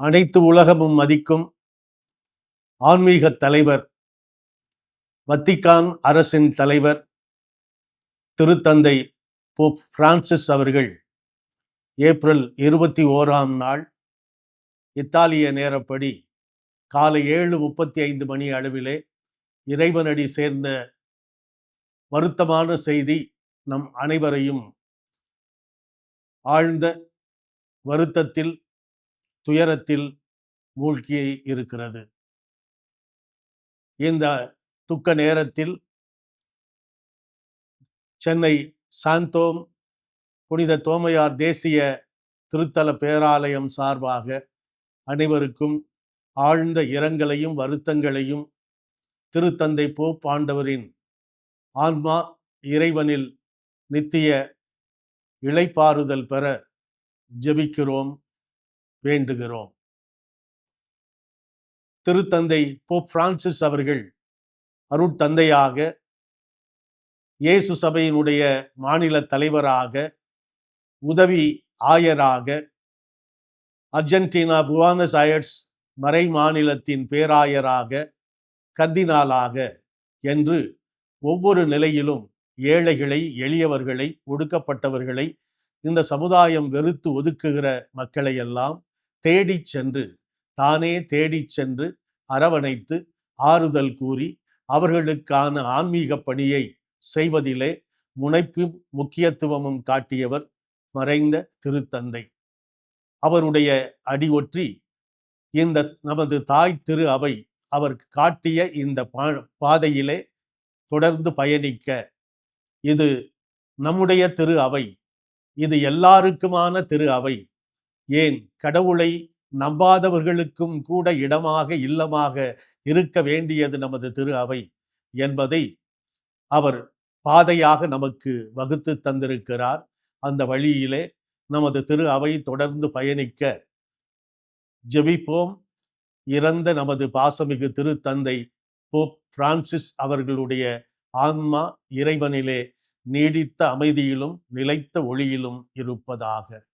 அனைத்து உலகமும் மதிக்கும் ஆன்மீக தலைவர், வத்திக்கான் அரசின் தலைவர் திருத்தந்தை போப் பிரான்சிஸ் அவர்கள் ஏப்ரல் 21ஆம் நாள் இத்தாலிய நேரப்படி காலை 7:35 மணி அளவிலே இறைவனடி சேர்ந்த வருத்தமான செய்தி நம் அனைவரையும் ஆழ்ந்த வருத்தத்தில், துயரத்தில் மூழ்கி இருக்கிறது. இந்த துக்க நேரத்தில் சென்னை சாந்தோம் புனித தோமையார் தேசிய திருத்தல பேராலயம் சார்பாக அனைவருக்கும் ஆழ்ந்த இரங்கலையும் வருத்தங்களையும், திருத்தந்தை போப் ஆண்டவரின் ஆன்மா இறைவனில் நித்திய இளைப்பாறுதல் பெற ஜெபிக்கிறோம், வேண்டுகிறோம். திருத்தந்தை போப் பிரான்சிஸ் அவர்கள் அருட்தந்தையாக, இயேசு சபையினுடைய மாநில தலைவராக, உதவி ஆயராக, அர்ஜென்டினா புவானஸ் அயர்ஸ் மறை மாநிலத்தின் பேராயராக, கர்தினாலாக என்று ஒவ்வொரு நிலையிலும் ஏழைகளை, எளியவர்களை, ஒடுக்கப்பட்டவர்களை, இந்த சமுதாயம் வெறுத்து ஒதுக்குகிற மக்களை எல்லாம் தேடிச் சென்று, தானே தேடிச் சென்று அரவணைத்து ஆறுதல் கூறி அவர்களுக்கான ஆன்மீக பணியை செய்வதிலே முனைப்பும் முக்கியத்துவமும் காட்டியவர் மறைந்த திருத்தந்தை. அவருடைய அடி ஒற்றி இந்த நமது தாய் திரு அவை அவர் காட்டிய இந்த பாதையிலே தொடர்ந்து பயணிக்க, இது நம்முடைய திரு அவை, இது எல்லாருக்குமான திரு அவை, ஏன் கடவுளை நம்பாதவர்களுக்கும் கூட இடமாக, இல்லமாக இருக்க வேண்டியது நமது திரு அவை என்பதை அவர் பாதையாக நமக்கு வகுத்து தந்திருக்கிறார். அந்த வழியிலே நமது திரு அவை தொடர்ந்து பயணிக்க ஜெபிப்போம். இறந்த நமது பாசமிகு திருத்தந்தை போப் பிரான்சிஸ் அவர்களுடைய ஆன்மா இறைவனிலே நீடித்த அமைதியிலும் நிலைத்த ஒளியிலும் இருப்பதாக.